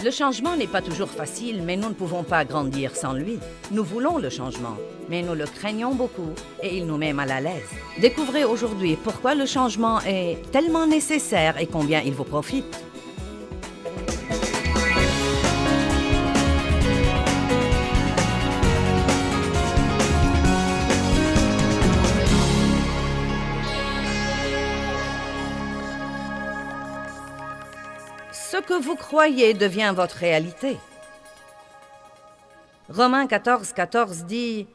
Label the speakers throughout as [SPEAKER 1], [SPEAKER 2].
[SPEAKER 1] Le changement n'est pas toujours facile, mais nous ne pouvons pas grandir sans lui. Nous voulons le changement, mais nous le craignons beaucoup et il nous met mal à l'aise. Découvrez aujourd'hui pourquoi le changement est tellement nécessaire et combien il vous profite. Ce que vous croyez devient votre réalité. Romains 14, 14 dit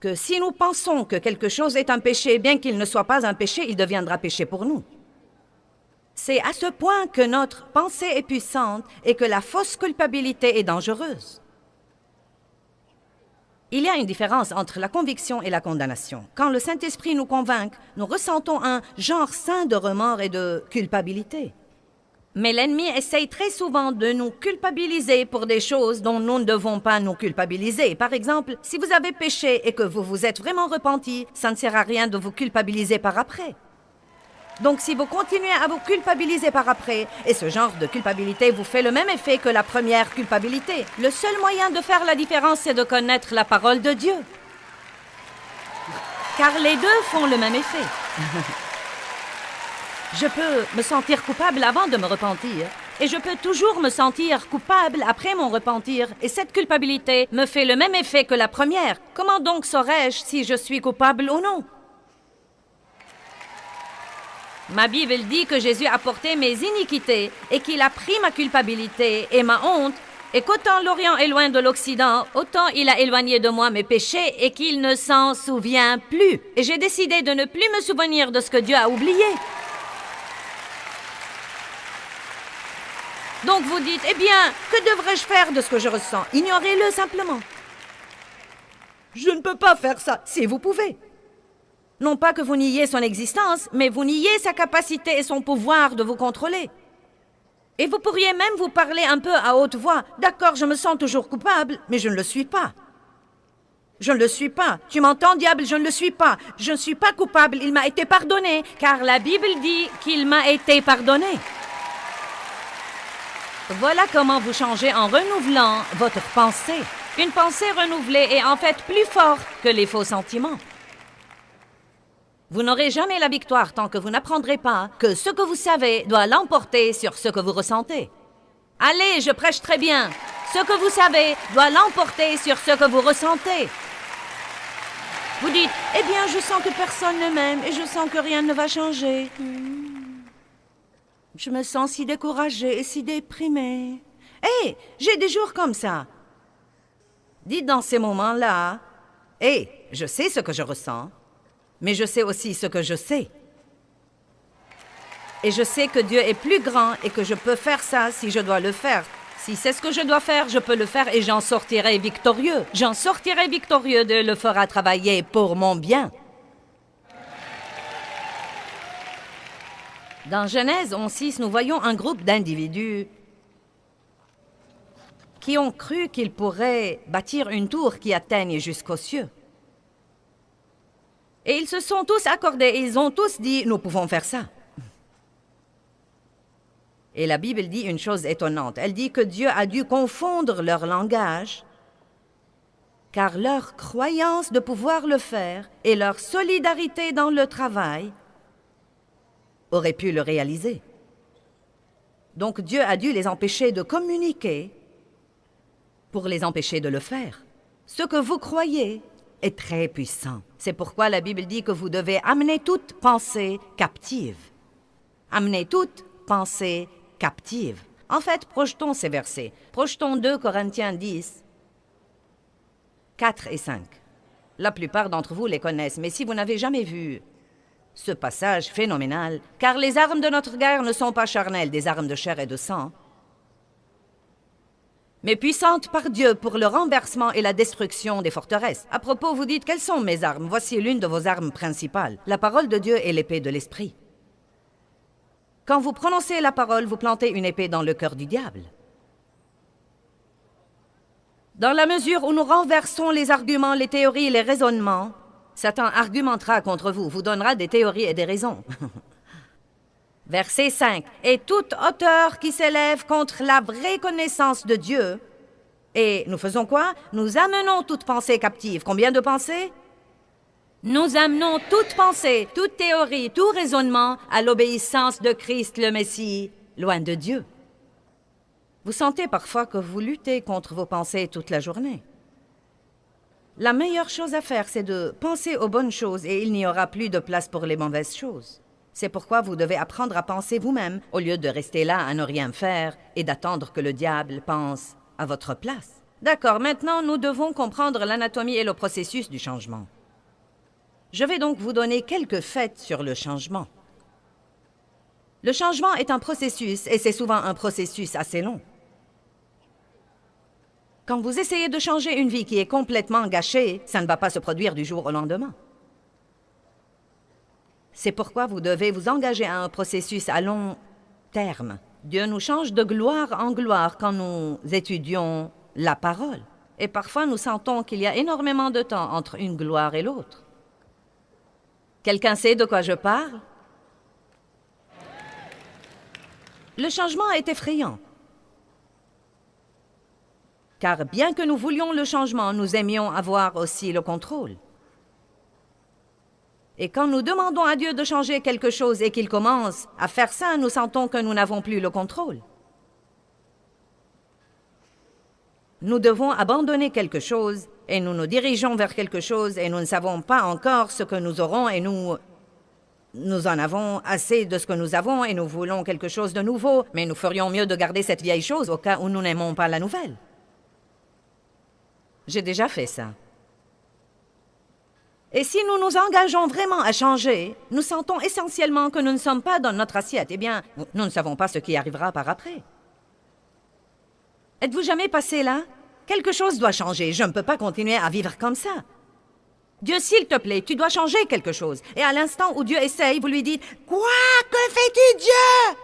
[SPEAKER 1] que si nous pensons que quelque chose est un péché, bien qu'il ne soit pas un péché, il deviendra péché pour nous. C'est à ce point que notre pensée est puissante et que la fausse culpabilité est dangereuse. Il y a une différence entre la conviction et la condamnation. Quand le Saint-Esprit nous convainc, nous ressentons un genre sain de remords et de culpabilité. Mais l'ennemi essaye très souvent de nous culpabiliser pour des choses dont nous ne devons pas nous culpabiliser. Par exemple, si vous avez péché et que vous vous êtes vraiment repenti, ça ne sert à rien de vous culpabiliser par après. Donc, si vous continuez à vous culpabiliser par après, et ce genre de culpabilité vous fait le même effet que la première culpabilité, le seul moyen de faire la différence, c'est de connaître la parole de Dieu. Car les deux font le même effet. Je peux me sentir coupable avant de me repentir, et je peux toujours me sentir coupable après mon repentir, et cette culpabilité me fait le même effet que la première. Comment donc saurais-je si je suis coupable ou non? Ma Bible dit que Jésus a porté mes iniquités et qu'il a pris ma culpabilité et ma honte, et qu'autant l'Orient est loin de l'Occident, autant il a éloigné de moi mes péchés et qu'il ne s'en souvient plus. Et j'ai décidé de ne plus me souvenir de ce que Dieu a oublié. Donc vous dites, eh bien, que devrais-je faire de ce que je ressens? Ignorez-le simplement. Je ne peux pas faire ça, si vous pouvez. Non pas que vous niez son existence, mais vous niez sa capacité et son pouvoir de vous contrôler. Et vous pourriez même vous parler un peu à haute voix. D'accord, je me sens toujours coupable, mais je ne le suis pas. Je ne le suis pas. Tu m'entends, diable, je ne le suis pas. Je ne suis pas coupable, il m'a été pardonné, car la Bible dit qu'il m'a été pardonné. Voilà comment vous changez en renouvelant votre pensée. Une pensée renouvelée est en fait plus forte que les faux sentiments. Vous n'aurez jamais la victoire tant que vous n'apprendrez pas que ce que vous savez doit l'emporter sur ce que vous ressentez. Allez, je prêche très bien. Ce que vous savez doit l'emporter sur ce que vous ressentez. Vous dites, eh bien, je sens que personne ne m'aime et je sens que rien ne va changer. Je me sens si découragée et si déprimée. Hé, j'ai des jours comme ça. Dites dans ces moments-là, hé, je sais ce que je ressens. Mais je sais aussi ce que je sais. Et je sais que Dieu est plus grand et que je peux faire ça si je dois le faire. Si c'est ce que je dois faire, je peux le faire et j'en sortirai victorieux. J'en sortirai victorieux, Dieu le fera travailler pour mon bien. Dans Genèse 11:6, nous voyons un groupe d'individus qui ont cru qu'ils pourraient bâtir une tour qui atteigne jusqu'aux cieux. Et ils se sont tous accordés, ils ont tous dit, nous pouvons faire ça. Et la Bible dit une chose étonnante. Elle dit que Dieu a dû confondre leur langage, car leur croyance de pouvoir le faire et leur solidarité dans le travail auraient pu le réaliser. Donc Dieu a dû les empêcher de communiquer pour les empêcher de le faire. Ce que vous croyez est très puissant. C'est pourquoi la Bible dit que vous devez amener toute pensée captive. Amener toute pensée captive. En fait, projetons ces versets. Projetons 2 Corinthiens 10, 4 et 5. La plupart d'entre vous les connaissent, mais si vous n'avez jamais vu ce passage phénoménal, car les armes de notre guerre ne sont pas charnelles, des armes de chair et de sang, mais puissante par Dieu pour le renversement et la destruction des forteresses. À propos, vous dites, quelles sont mes armes? Voici l'une de vos armes principales. La parole de Dieu est l'épée de l'esprit. Quand vous prononcez la parole, vous plantez une épée dans le cœur du diable. Dans la mesure où nous renversons les arguments, les théories, les raisonnements, Satan argumentera contre vous, vous donnera des théories et des raisons. Verset 5. « Et toute hauteur qui s'élève contre la vraie connaissance de Dieu. » Et nous faisons quoi? Nous amenons toute pensée captive. Combien de pensées? Nous amenons toute pensée, toute théorie, tout raisonnement à l'obéissance de Christ le Messie, loin de Dieu. Vous sentez parfois que vous luttez contre vos pensées toute la journée. La meilleure chose à faire, c'est de penser aux bonnes choses et il n'y aura plus de place pour les mauvaises choses. C'est pourquoi vous devez apprendre à penser vous-même au lieu de rester là à ne rien faire et d'attendre que le diable pense à votre place. D'accord, maintenant nous devons comprendre l'anatomie et le processus du changement. Je vais donc vous donner quelques faits sur le changement. Le changement est un processus et c'est souvent un processus assez long. Quand vous essayez de changer une vie qui est complètement gâchée, ça ne va pas se produire du jour au lendemain. C'est pourquoi vous devez vous engager à un processus à long terme. Dieu nous change de gloire en gloire quand nous étudions la parole. Et parfois, nous sentons qu'il y a énormément de temps entre une gloire et l'autre. Quelqu'un sait de quoi je parle? Le changement est effrayant. Car bien que nous voulions le changement, nous aimions avoir aussi le contrôle. Et quand nous demandons à Dieu de changer quelque chose et qu'il commence à faire ça, nous sentons que nous n'avons plus le contrôle. Nous devons abandonner quelque chose et nous nous dirigeons vers quelque chose et nous ne savons pas encore ce que nous aurons et nous en avons assez de ce que nous avons et nous voulons quelque chose de nouveau, mais nous ferions mieux de garder cette vieille chose au cas où nous n'aimons pas la nouvelle. J'ai déjà fait ça. Et si nous nous engageons vraiment à changer, nous sentons essentiellement que nous ne sommes pas dans notre assiette. Eh bien, nous ne savons pas ce qui arrivera par après. Êtes-vous jamais passé là? Quelque chose doit changer. Je ne peux pas continuer à vivre comme ça. Dieu, s'il te plaît, tu dois changer quelque chose. Et à l'instant où Dieu essaye, vous lui dites « Quoi? Que fais-tu, Dieu? »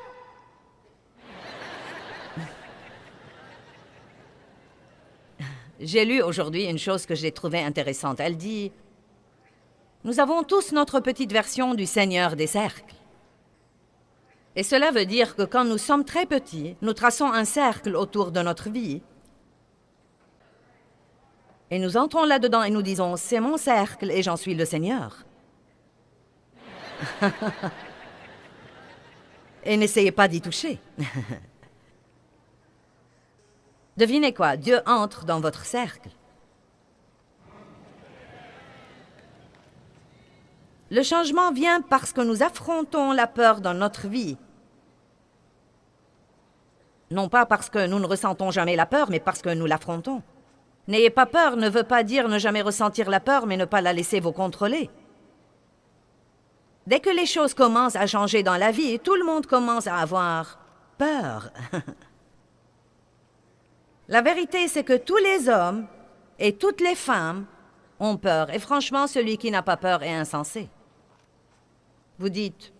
[SPEAKER 1] J'ai lu aujourd'hui une chose que j'ai trouvée intéressante. Elle dit « Nous avons tous notre petite version du Seigneur des cercles. » Et cela veut dire que quand nous sommes très petits, nous traçons un cercle autour de notre vie. Et nous entrons là-dedans et nous disons « C'est mon cercle et j'en suis le Seigneur. » Et n'essayez pas d'y toucher. Devinez quoi? Dieu entre dans votre cercle. Le changement vient parce que nous affrontons la peur dans notre vie. Non pas parce que nous ne ressentons jamais la peur, mais parce que nous l'affrontons. N'ayez pas peur ne veut pas dire ne jamais ressentir la peur, mais ne pas la laisser vous contrôler. Dès que les choses commencent à changer dans la vie, tout le monde commence à avoir peur. La vérité, c'est que tous les hommes et toutes les femmes ont peur. Et franchement, celui qui n'a pas peur est insensé. Vous dites...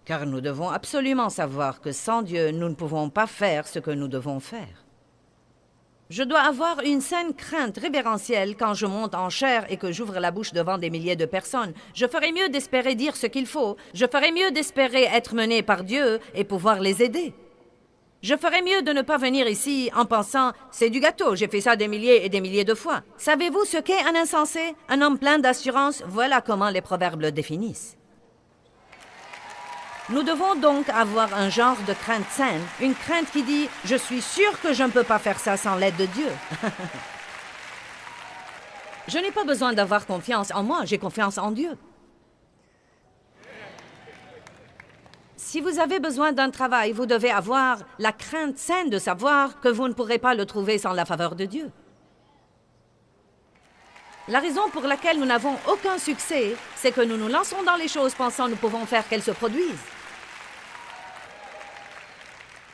[SPEAKER 1] Car nous devons absolument savoir que sans Dieu, nous ne pouvons pas faire ce que nous devons faire. Je dois avoir une saine crainte révérentielle quand je monte en chair et que j'ouvre la bouche devant des milliers de personnes. Je ferais mieux d'espérer dire ce qu'il faut. Je ferais mieux d'espérer être mené par Dieu et pouvoir les aider. Je ferais mieux de ne pas venir ici en pensant « c'est du gâteau, j'ai fait ça des milliers et des milliers de fois ». Savez-vous ce qu'est un insensé? Un homme plein d'assurance? Voilà comment les proverbes le définissent. Nous devons donc avoir un genre de crainte saine, une crainte qui dit « je suis sûr que je ne peux pas faire ça sans l'aide de Dieu ». Je n'ai pas besoin d'avoir confiance en moi, j'ai confiance en Dieu. Si vous avez besoin d'un travail, vous devez avoir la crainte saine de savoir que vous ne pourrez pas le trouver sans la faveur de Dieu. La raison pour laquelle nous n'avons aucun succès, c'est que nous nous lançons dans les choses pensant que nous pouvons faire qu'elles se produisent.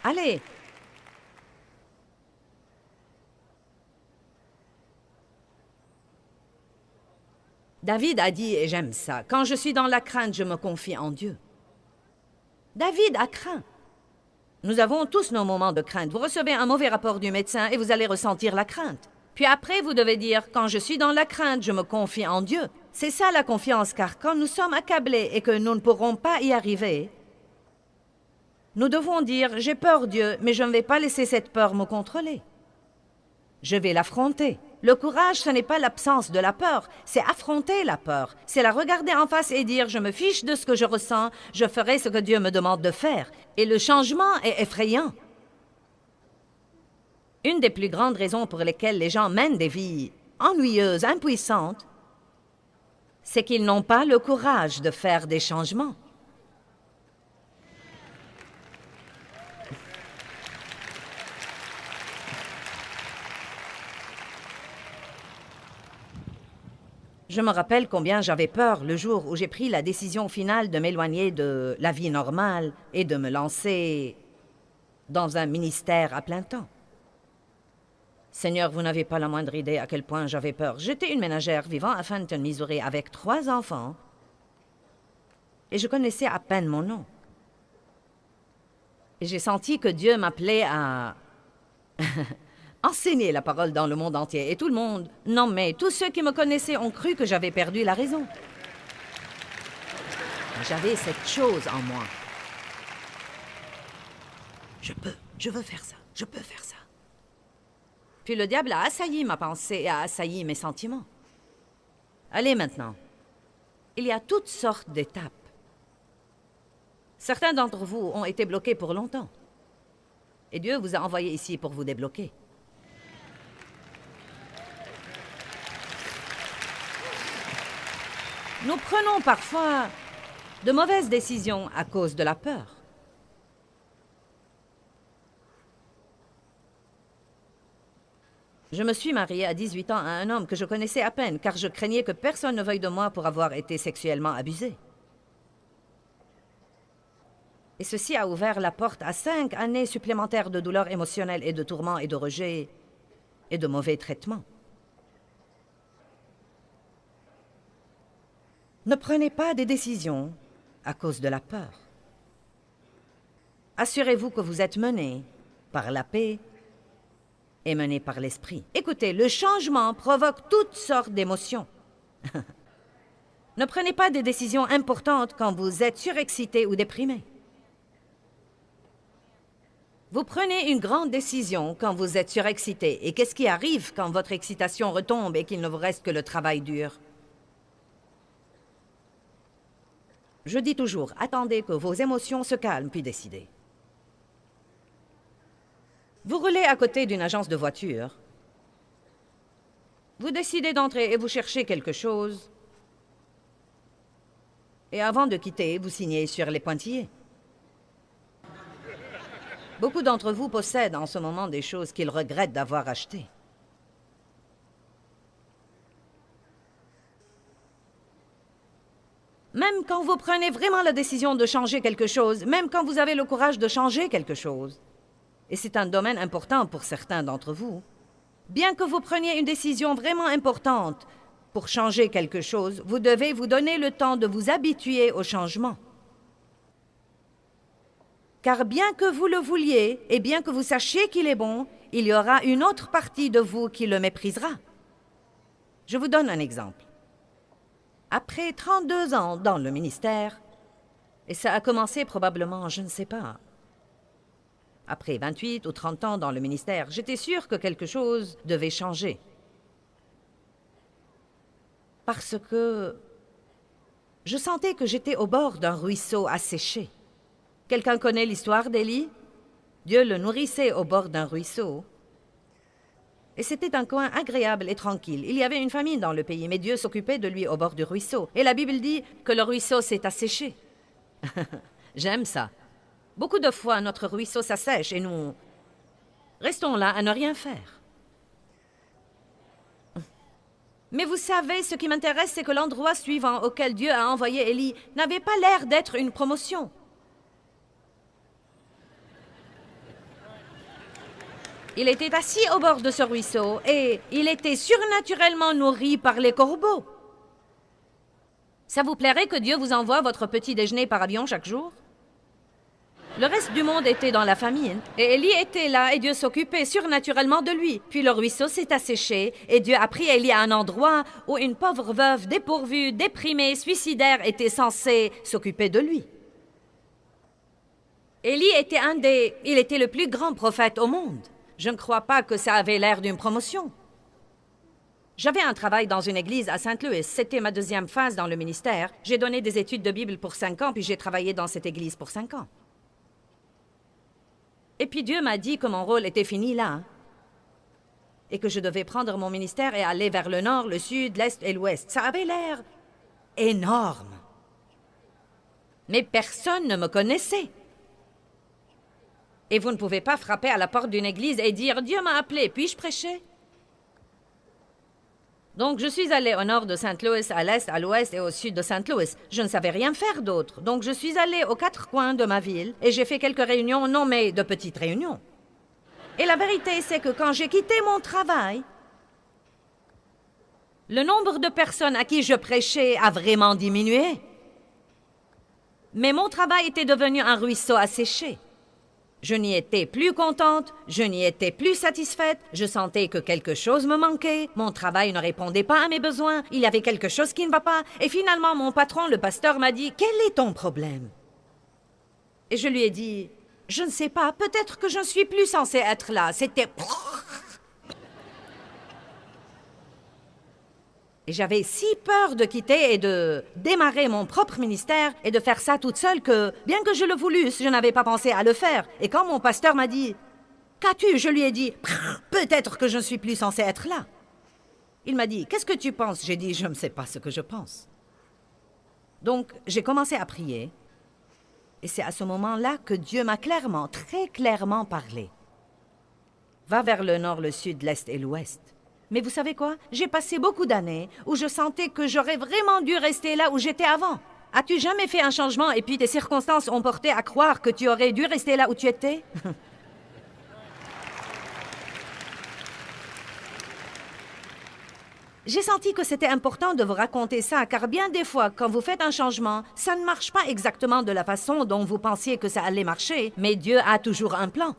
[SPEAKER 1] Allez. David a dit, et j'aime ça, « Quand je suis dans la crainte, je me confie en Dieu. » David a craint. Nous avons tous nos moments de crainte. Vous recevez un mauvais rapport du médecin et vous allez ressentir la crainte. Puis après, vous devez dire, « Quand je suis dans la crainte, je me confie en Dieu. » C'est ça la confiance, car quand nous sommes accablés et que nous ne pourrons pas y arriver, nous devons dire « J'ai peur, Dieu, mais je ne vais pas laisser cette peur me contrôler. Je vais l'affronter. » Le courage, ce n'est pas l'absence de la peur, c'est affronter la peur. C'est la regarder en face et dire « Je me fiche de ce que je ressens, je ferai ce que Dieu me demande de faire. » Et le changement est effrayant. Une des plus grandes raisons pour lesquelles les gens mènent des vies ennuyeuses, impuissantes, c'est qu'ils n'ont pas le courage de faire des changements. Je me rappelle combien j'avais peur le jour où j'ai pris la décision finale de m'éloigner de la vie normale et de me lancer dans un ministère à plein temps. Seigneur, vous n'avez pas la moindre idée à quel point j'avais peur. J'étais une ménagère vivant à Fenton, Missouri, avec 3 enfants, et je connaissais à peine mon nom. Et j'ai senti que Dieu m'appelait à enseigner la parole dans le monde entier. Et tout le monde, non mais tous ceux qui me connaissaient ont cru que j'avais perdu la raison. J'avais cette chose en moi. Je veux faire ça, je peux faire ça. Puis le diable a assailli ma pensée et a assailli mes sentiments. Allez maintenant, il y a toutes sortes d'étapes. Certains d'entre vous ont été bloqués pour longtemps. Et Dieu vous a envoyé ici pour vous débloquer. Nous prenons parfois de mauvaises décisions à cause de la peur. Je me suis mariée à 18 ans à un homme que je connaissais à peine, car je craignais que personne ne veuille de moi pour avoir été sexuellement abusée. Et ceci a ouvert la porte à 5 années supplémentaires de douleurs émotionnelles et de tourments et de rejets et de mauvais traitements. Ne prenez pas des décisions à cause de la peur. Assurez-vous que vous êtes mené par la paix et mené par l'esprit. Écoutez, le changement provoque toutes sortes d'émotions. Ne prenez pas des décisions importantes quand vous êtes surexcité ou déprimé. Vous prenez une grande décision quand vous êtes surexcité. Et qu'est-ce qui arrive quand votre excitation retombe et qu'il ne vous reste que le travail dur? Je dis toujours, attendez que vos émotions se calment, puis décidez. Vous roulez à côté d'une agence de voitures. Vous décidez d'entrer et vous cherchez quelque chose. Et avant de quitter, vous signez sur les pointillés. Beaucoup d'entre vous possèdent en ce moment des choses qu'ils regrettent d'avoir achetées. Même quand vous prenez vraiment la décision de changer quelque chose, même quand vous avez le courage de changer quelque chose, et c'est un domaine important pour certains d'entre vous, bien que vous preniez une décision vraiment importante pour changer quelque chose, vous devez vous donner le temps de vous habituer au changement. Car bien que vous le vouliez et bien que vous sachiez qu'il est bon, il y aura une autre partie de vous qui le méprisera. Je vous donne un exemple. Après 32 ans dans le ministère, et ça a commencé probablement, je ne sais pas, après 28 ou 30 ans dans le ministère, j'étais sûre que quelque chose devait changer. Parce que je sentais que j'étais au bord d'un ruisseau asséché. Quelqu'un connaît l'histoire d'Élie? Dieu le nourrissait au bord d'un ruisseau. Et c'était un coin agréable et tranquille. Il y avait une famine dans le pays, mais Dieu s'occupait de lui au bord du ruisseau. Et la Bible dit que le ruisseau s'est asséché. J'aime ça. Beaucoup de fois, notre ruisseau s'assèche et nous restons là à ne rien faire. Mais vous savez, ce qui m'intéresse, c'est que l'endroit suivant auquel Dieu a envoyé Élie n'avait pas l'air d'être une promotion. Il était assis au bord de ce ruisseau et il était surnaturellement nourri par les corbeaux. Ça vous plairait que Dieu vous envoie votre petit déjeuner par avion chaque jour? Le reste du monde était dans la famine, et Élie était là, et Dieu s'occupait surnaturellement de lui. Puis le ruisseau s'est asséché, et Dieu a pris Élie à un endroit où une pauvre veuve dépourvue, déprimée, suicidaire était censée s'occuper de lui. Élie était il était le plus grand prophète au monde. Je ne crois pas que ça avait l'air d'une promotion. J'avais un travail dans une église à Saint-Louis. C'était ma deuxième phase dans le ministère. J'ai donné des études de Bible pour 5 ans, puis j'ai travaillé dans cette église pour 5 ans. Et puis Dieu m'a dit que mon rôle était fini là, et que je devais prendre mon ministère et aller vers le nord, le sud, l'est et l'ouest. Ça avait l'air énorme. Mais personne ne me connaissait. Et vous ne pouvez pas frapper à la porte d'une église et dire « Dieu m'a appelé, puis-je prêcher ?» Donc, je suis allée au nord de Saint-Louis, à l'est, à l'ouest et au sud de Saint-Louis. Je ne savais rien faire d'autre. Donc, je suis allée aux 4 coins de ma ville et j'ai fait quelques réunions, non mais de petites réunions. Et la vérité, c'est que quand j'ai quitté mon travail, le nombre de personnes à qui je prêchais a vraiment diminué. Mais mon travail était devenu un ruisseau asséché. Je n'y étais plus contente, je n'y étais plus satisfaite, je sentais que quelque chose me manquait, mon travail ne répondait pas à mes besoins, il y avait quelque chose qui ne va pas, et finalement mon patron, le pasteur, m'a dit « Quel est ton problème ?» Et je lui ai dit « Je ne sais pas, peut-être que je ne suis plus censée être là, c'était... » Et j'avais si peur de quitter et de démarrer mon propre ministère et de faire ça toute seule que, bien que je le voulusse, je n'avais pas pensé à le faire. Et quand mon pasteur m'a dit « Qu'as-tu » je lui ai dit « Peut-être que je ne suis plus censée être là. » Il m'a dit « Qu'est-ce que tu penses ?» J'ai dit « Je ne sais pas ce que je pense. » Donc, j'ai commencé à prier. Et c'est à ce moment-là que Dieu m'a clairement, très clairement parlé. Va vers le nord, le sud, l'est et l'ouest. Mais vous savez quoi? J'ai passé beaucoup d'années où je sentais que j'aurais vraiment dû rester là où j'étais avant. As-tu jamais fait un changement et puis tes circonstances ont porté à croire que tu aurais dû rester là où tu étais? J'ai senti que c'était important de vous raconter ça, car bien des fois, quand vous faites un changement, ça ne marche pas exactement de la façon dont vous pensiez que ça allait marcher, mais Dieu a toujours un plan.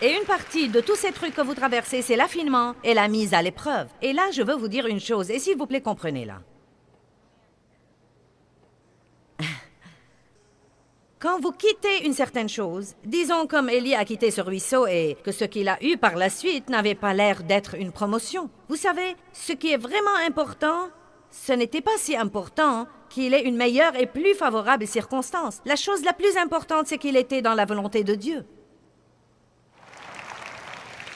[SPEAKER 1] Et une partie de tous ces trucs que vous traversez, c'est l'affinement et la mise à l'épreuve. Et là, je veux vous dire une chose, et s'il vous plaît, comprenez-la. Quand vous quittez une certaine chose, disons comme Élie a quitté ce ruisseau et que ce qu'il a eu par la suite n'avait pas l'air d'être une promotion. Vous savez, ce qui est vraiment important, ce n'était pas si important qu'il ait une meilleure et plus favorable circonstance. La chose la plus importante, c'est qu'il était dans la volonté de Dieu.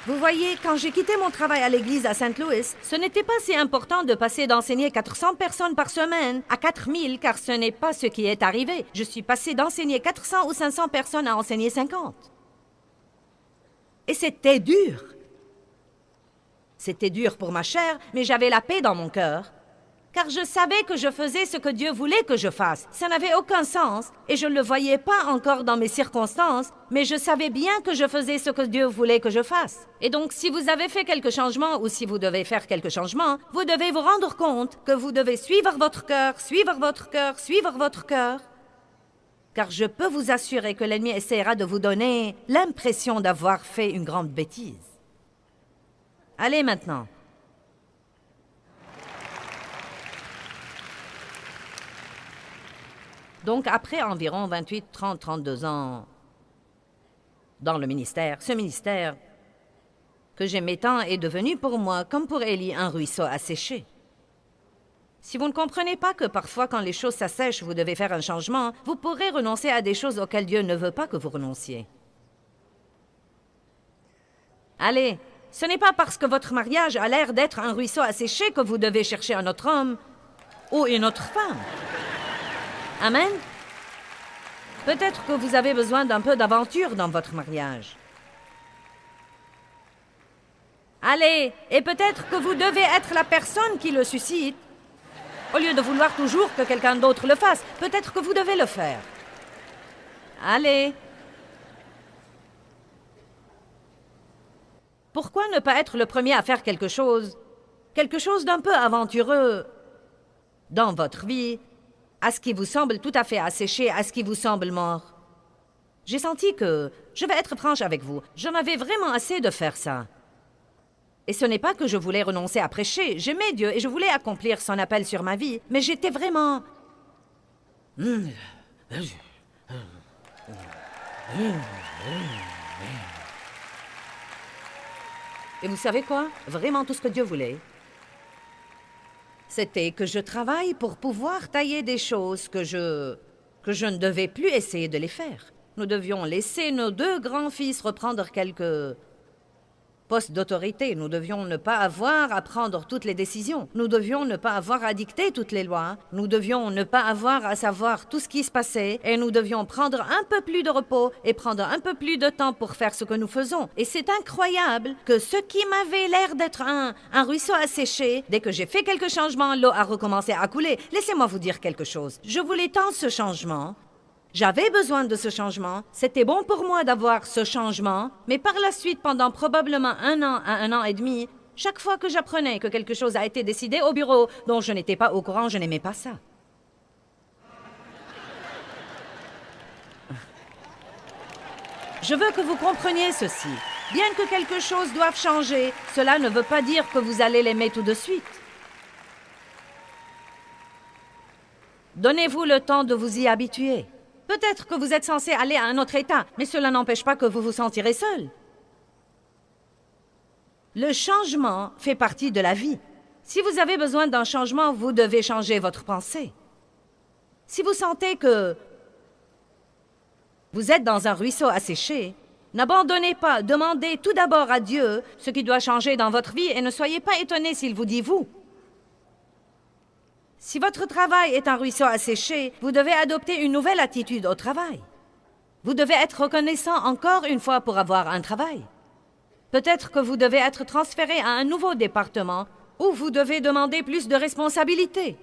[SPEAKER 1] Vous voyez, quand j'ai quitté mon travail à l'église à Saint-Louis, ce n'était pas si important de passer d'enseigner 400 personnes par semaine à 4000, car ce n'est pas ce qui est arrivé. Je suis passée d'enseigner 400 ou 500 personnes à enseigner 50. Et c'était dur. C'était dur pour ma chair, mais j'avais la paix dans mon cœur. Car je savais que je faisais ce que Dieu voulait que je fasse. Ça n'avait aucun sens, et je ne le voyais pas encore dans mes circonstances, mais je savais bien que je faisais ce que Dieu voulait que je fasse. Et donc, si vous avez fait quelques changements, ou si vous devez faire quelques changements, vous devez vous rendre compte que vous devez suivre votre cœur, suivre votre cœur, suivre votre cœur. Car je peux vous assurer que l'ennemi essaiera de vous donner l'impression d'avoir fait une grande bêtise. Allez maintenant. Donc, après environ 28, 30, 32 ans dans le ministère, ce ministère que j'aimais tant est devenu pour moi, comme pour Élie, un ruisseau asséché. Si vous ne comprenez pas que parfois, quand les choses s'assèchent, vous devez faire un changement, vous pourrez renoncer à des choses auxquelles Dieu ne veut pas que vous renonciez. Allez, ce n'est pas parce que votre mariage a l'air d'être un ruisseau asséché que vous devez chercher un autre homme ou une autre femme. Amen. Peut-être que vous avez besoin d'un peu d'aventure dans votre mariage. Allez, et peut-être que vous devez être la personne qui le suscite. Au lieu de vouloir toujours que quelqu'un d'autre le fasse, peut-être que vous devez le faire. Allez. Pourquoi ne pas être le premier à faire quelque chose d'un peu aventureux dans votre vie, à ce qui vous semble tout à fait asséché, à ce qui vous semble mort. J'ai senti que, je vais être franche avec vous, j'en avais vraiment assez de faire ça. Et ce n'est pas que je voulais renoncer à prêcher, j'aimais Dieu et je voulais accomplir son appel sur ma vie, mais j'étais vraiment... Et vous savez quoi? Vraiment tout ce que Dieu voulait, c'était que je travaille pour pouvoir tailler des choses que je ne devais plus essayer de les faire. Nous devions laisser nos 2 grands-fils reprendre quelques postes d'autorité. Nous devions ne pas avoir à prendre toutes les décisions. Nous devions ne pas avoir à dicter toutes les lois. Nous devions ne pas avoir à savoir tout ce qui se passait. Et nous devions prendre un peu plus de repos et prendre un peu plus de temps pour faire ce que nous faisons. Et c'est incroyable que ce qui m'avait l'air d'être un ruisseau asséché, dès que j'ai fait quelques changements, l'eau a recommencé à couler. Laissez-moi vous dire quelque chose. Je voulais tant ce changement. J'avais besoin de ce changement. C'était bon pour moi d'avoir ce changement. Mais par la suite, pendant probablement 1 an à 1 an et demi, chaque fois que j'apprenais que quelque chose a été décidé au bureau dont je n'étais pas au courant, je n'aimais pas ça. Je veux que vous compreniez ceci. Bien que quelque chose doive changer, cela ne veut pas dire que vous allez l'aimer tout de suite. Donnez-vous le temps de vous y habituer. Peut-être que vous êtes censé aller à un autre état, mais cela n'empêche pas que vous vous sentirez seul. Le changement fait partie de la vie. Si vous avez besoin d'un changement, vous devez changer votre pensée. Si vous sentez que vous êtes dans un ruisseau asséché, n'abandonnez pas, demandez tout d'abord à Dieu ce qui doit changer dans votre vie et ne soyez pas étonnés s'il vous dit vous. Si votre travail est un ruisseau asséché, vous devez adopter une nouvelle attitude au travail. Vous devez être reconnaissant encore une fois pour avoir un travail. Peut-être que vous devez être transféré à un nouveau département où vous devez demander plus de responsabilités.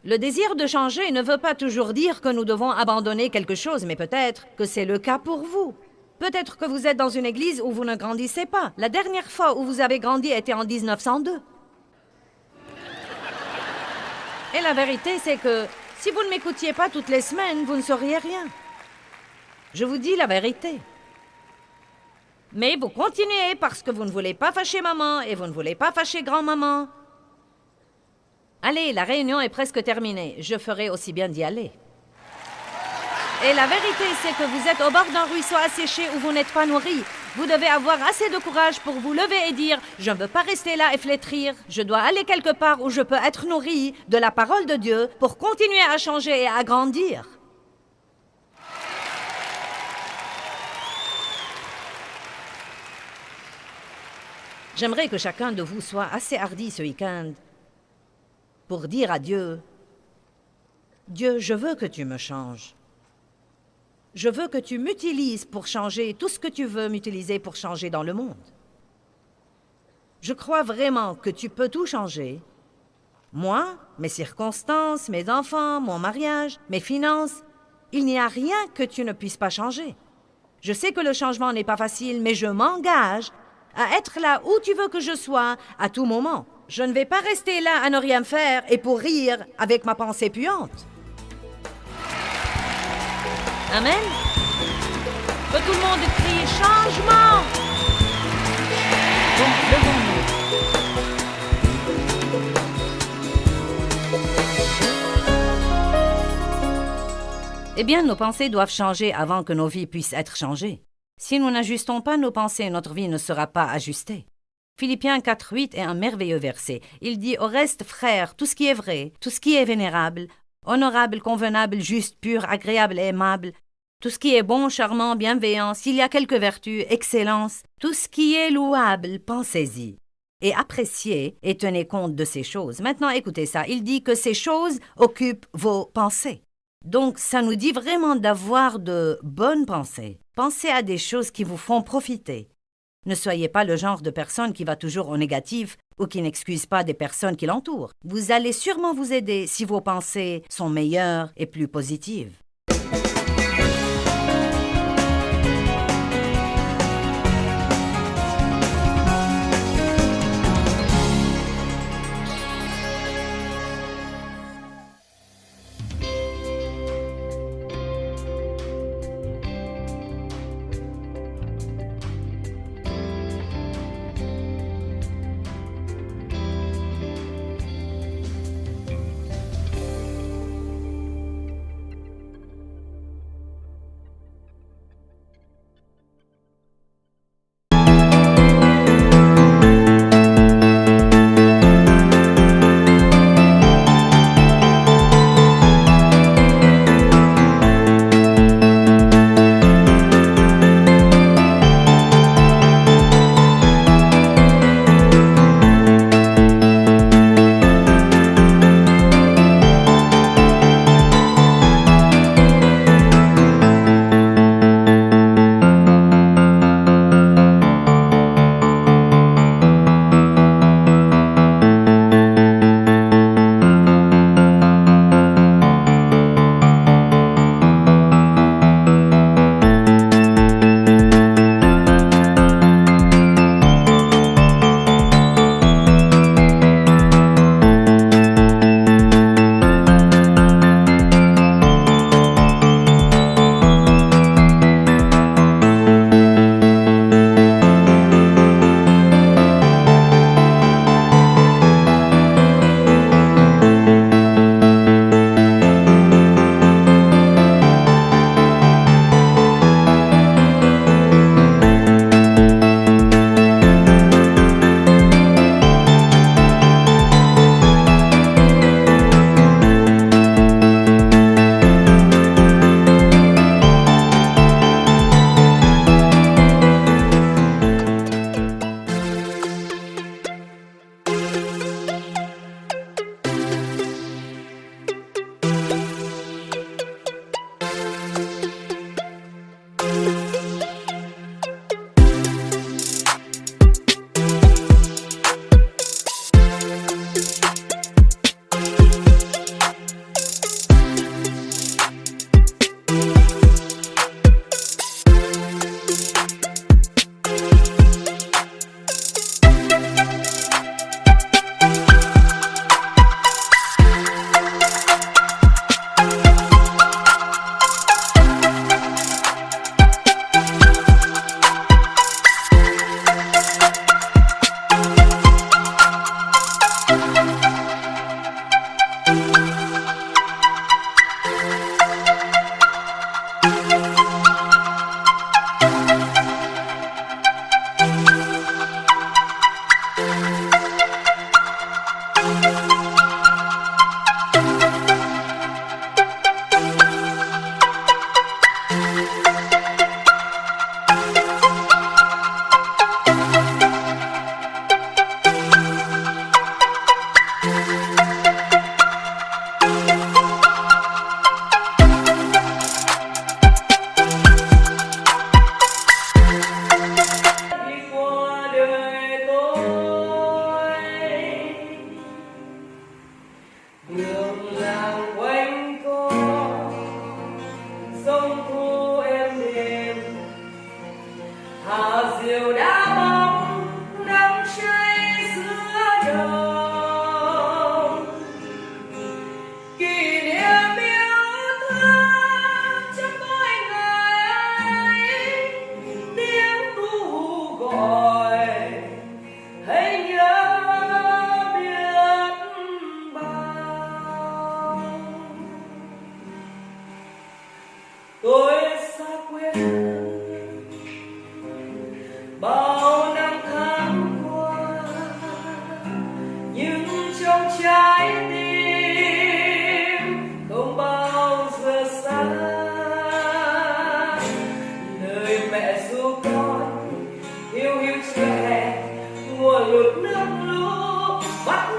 [SPEAKER 1] Le désir de changer ne veut pas toujours dire que nous devons abandonner quelque chose, mais peut-être que c'est le cas pour vous. Peut-être que vous êtes dans une église où vous ne grandissez pas. La dernière fois où vous avez grandi était en 1902. Et la vérité, c'est que si vous ne m'écoutiez pas toutes les semaines, vous ne sauriez rien. Je vous dis la vérité. Mais vous continuez parce que vous ne voulez pas fâcher maman et vous ne voulez pas fâcher grand-maman. Allez, la réunion est presque terminée. Je ferai aussi bien d'y aller. Et la vérité, c'est que vous êtes au bord d'un ruisseau asséché où vous n'êtes pas nourri. Vous devez avoir assez de courage pour vous lever et dire « Je ne veux pas rester là et flétrir. Je dois aller quelque part où je peux être nourri de la parole de Dieu pour continuer à changer et à grandir. » J'aimerais que chacun de vous soit assez hardi ce week-end pour dire à Dieu « Dieu, je veux que tu me changes. Je veux que tu m'utilises pour changer tout ce que tu veux m'utiliser pour changer dans le monde. Je crois vraiment que tu peux tout changer. Moi, mes circonstances, mes enfants, mon mariage, mes finances, il n'y a rien que tu ne puisses pas changer. Je sais que le changement n'est pas facile, mais je m'engage à être là où tu veux que je sois à tout moment. Je ne vais pas rester là à ne rien faire et pour rire avec ma pensée puante. Amen. Que tout le monde crie « Changement !» Donc, levons-nous. Eh bien, nos pensées doivent changer avant que nos vies puissent être changées. Si nous n'ajustons pas nos pensées, notre vie ne sera pas ajustée. Philippiens 4:8 est un merveilleux verset. Il dit « Au reste, frères, tout ce qui est vrai, tout ce qui est vénérable, honorable, convenable, juste, pur, agréable et aimable, tout ce qui est bon, charmant, bienveillant, s'il y a quelque vertu, excellence, tout ce qui est louable, pensez-y. Et appréciez et tenez compte de ces choses. » Maintenant, écoutez ça. Il dit que ces choses occupent vos pensées. Donc, ça nous dit vraiment d'avoir de bonnes pensées. Pensez à des choses qui vous font profiter. Ne soyez pas le genre de personne qui va toujours au négatif ou qui n'excuse pas des personnes qui l'entourent. Vous allez sûrement vous aider si vos pensées sont meilleures et plus positives.
[SPEAKER 2] hạt diều đã bóng đắm cháy giữa đồng kỷ niệm yêu thương trong mỗi ngày tiếng ru gọi hãy nhớ biết bao tôi xa quê bao năm tháng qua nhưng trong trái tim không bao giờ xa lời mẹ ru con hiu hiu chưa hè mùa lụt nước lũ bắt